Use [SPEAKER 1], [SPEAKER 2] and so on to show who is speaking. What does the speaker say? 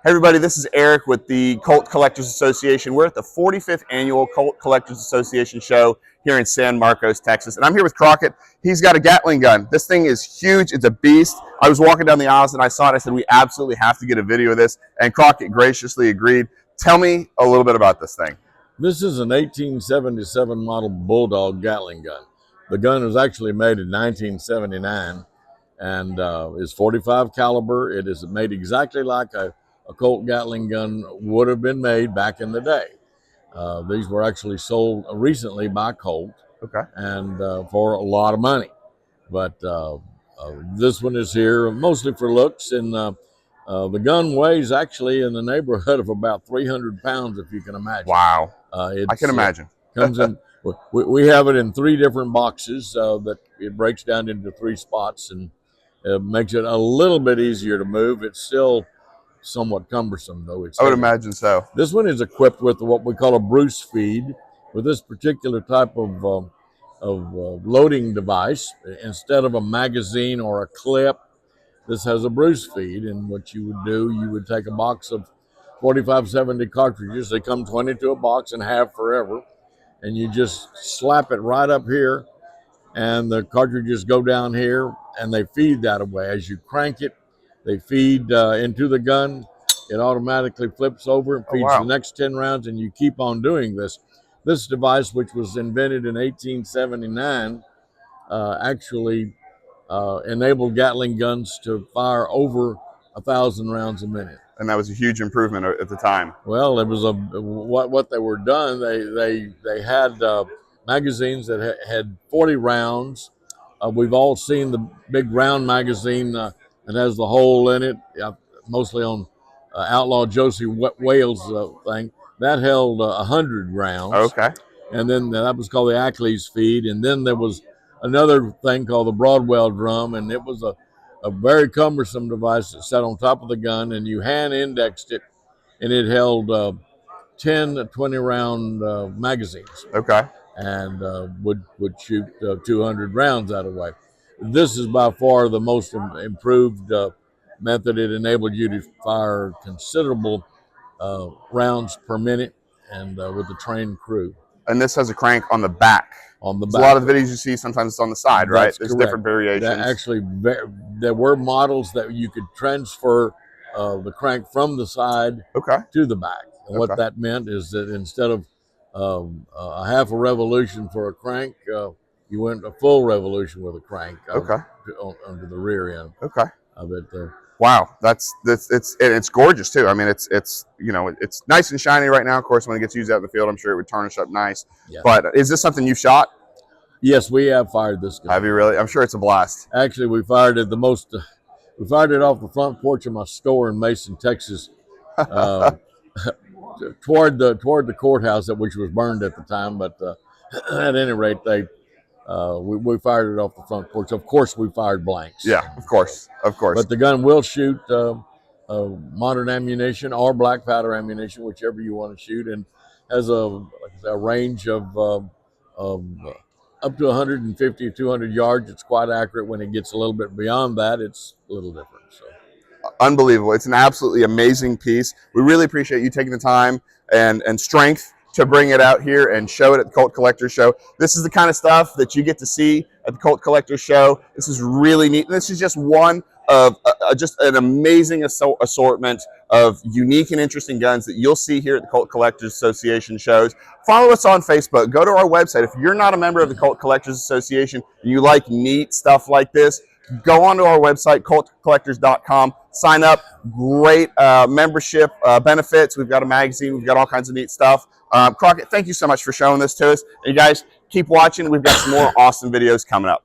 [SPEAKER 1] Hey everybody, this is Eric with the Colt Collectors Association. We're at the 45th Annual Colt Collectors Association show here in San Marcos, Texas. And I'm here with Crockett. He's got a Gatling gun. This thing is huge. It's a beast. I was walking down the aisles and I saw it. I said, we absolutely have to get a video of this. And Crockett graciously agreed. Tell me a little bit about this thing.
[SPEAKER 2] This is an 1877 model Bulldog Gatling gun. The gun was actually made in 1979 and is 45 caliber. It is made exactly like a Colt Gatling gun would have been made back in the day. These were actually sold recently by Colt, and for a lot of money. But this one is here mostly for looks, and the gun weighs actually in the neighborhood of about 300 pounds, if you can imagine.
[SPEAKER 1] Wow, I can imagine.
[SPEAKER 2] Comes in. We have it in 3 different boxes that it breaks down into 3 spots, and it makes it a little bit easier to move. It's still somewhat cumbersome, though.
[SPEAKER 1] I would imagine so.
[SPEAKER 2] This one is equipped with what we call a Bruce feed. With this particular type of loading device, instead of a magazine or a clip, this has a Bruce feed. And what you would do, you would take a box of 4570 cartridges. They come 20 to a box and have forever. And you just slap it right up here, and the cartridges go down here, and they feed that away. As you crank it, they feed into the gun. It automatically flips over and feeds the next 10 rounds, and you keep on doing this. This device, which was invented in 1879, actually enabled Gatling guns to fire over 1,000 rounds a minute.
[SPEAKER 1] And that was a huge improvement at the time.
[SPEAKER 2] Well, it was what they were done. They had magazines that had 40 rounds. We've all seen the big round magazine. It has the hole in it, mostly on Outlaw Josie Wales thing. That held 100 rounds.
[SPEAKER 1] Okay.
[SPEAKER 2] And then that was called the Ackley's feed. And then there was another thing called the Broadwell drum, and it was a very cumbersome device that sat on top of the gun, and you hand indexed it, and it held 10 to 20 round magazines.
[SPEAKER 1] Okay.
[SPEAKER 2] And would shoot 200 rounds out of the way. This is by far the most improved method. It enabled you to fire considerable rounds per minute, and with a trained crew.
[SPEAKER 1] And this has a crank on the back.
[SPEAKER 2] On the back.
[SPEAKER 1] A lot of the videos you see, sometimes it's on the side, right?
[SPEAKER 2] That's
[SPEAKER 1] There's
[SPEAKER 2] correct.
[SPEAKER 1] different variations.
[SPEAKER 2] Actually, there were models that you could transfer the crank from the side to the back. And what that meant is that instead of a half a revolution for a crank, you went a full revolution with a crank under the rear end of it.
[SPEAKER 1] Wow, it's gorgeous too. I mean, it's you know, it's nice and shiny right now. Of course, when it gets used out in the field, I'm sure it would tarnish up nice. Yeah. But is this something you shot?
[SPEAKER 2] Yes, we have fired this gun.
[SPEAKER 1] Have you really? I'm sure it's a blast.
[SPEAKER 2] Actually, we fired it we fired it off the front porch of my store in Mason, Texas, toward the courthouse, which was burned at the time. But at any rate, we fired it off the front porch. Of course, we fired blanks.
[SPEAKER 1] Yeah, of course.
[SPEAKER 2] But the gun will shoot modern ammunition or black powder ammunition, whichever you want to shoot, and has a range of up to 150 or 200 yards. It's quite accurate. When it gets a little bit beyond that, it's a little different. So.
[SPEAKER 1] Unbelievable. It's an absolutely amazing piece. We really appreciate you taking the time and strength to bring it out here and show it at the Colt Collectors Show. This is the kind of stuff that you get to see at the Colt Collectors Show. This is really neat. And this is just one of just an amazing assortment of unique and interesting guns that you'll see here at the Colt Collectors Association shows. Follow us on Facebook. Go to our website. If you're not a member of the Colt Collectors Association and you like neat stuff like this, go onto our website, coltcollectors.com. Sign up. Great membership benefits. We've got a magazine. We've got all kinds of neat stuff. Crockett, thank you so much for showing this to us. And you guys, keep watching. We've got some more awesome videos coming up.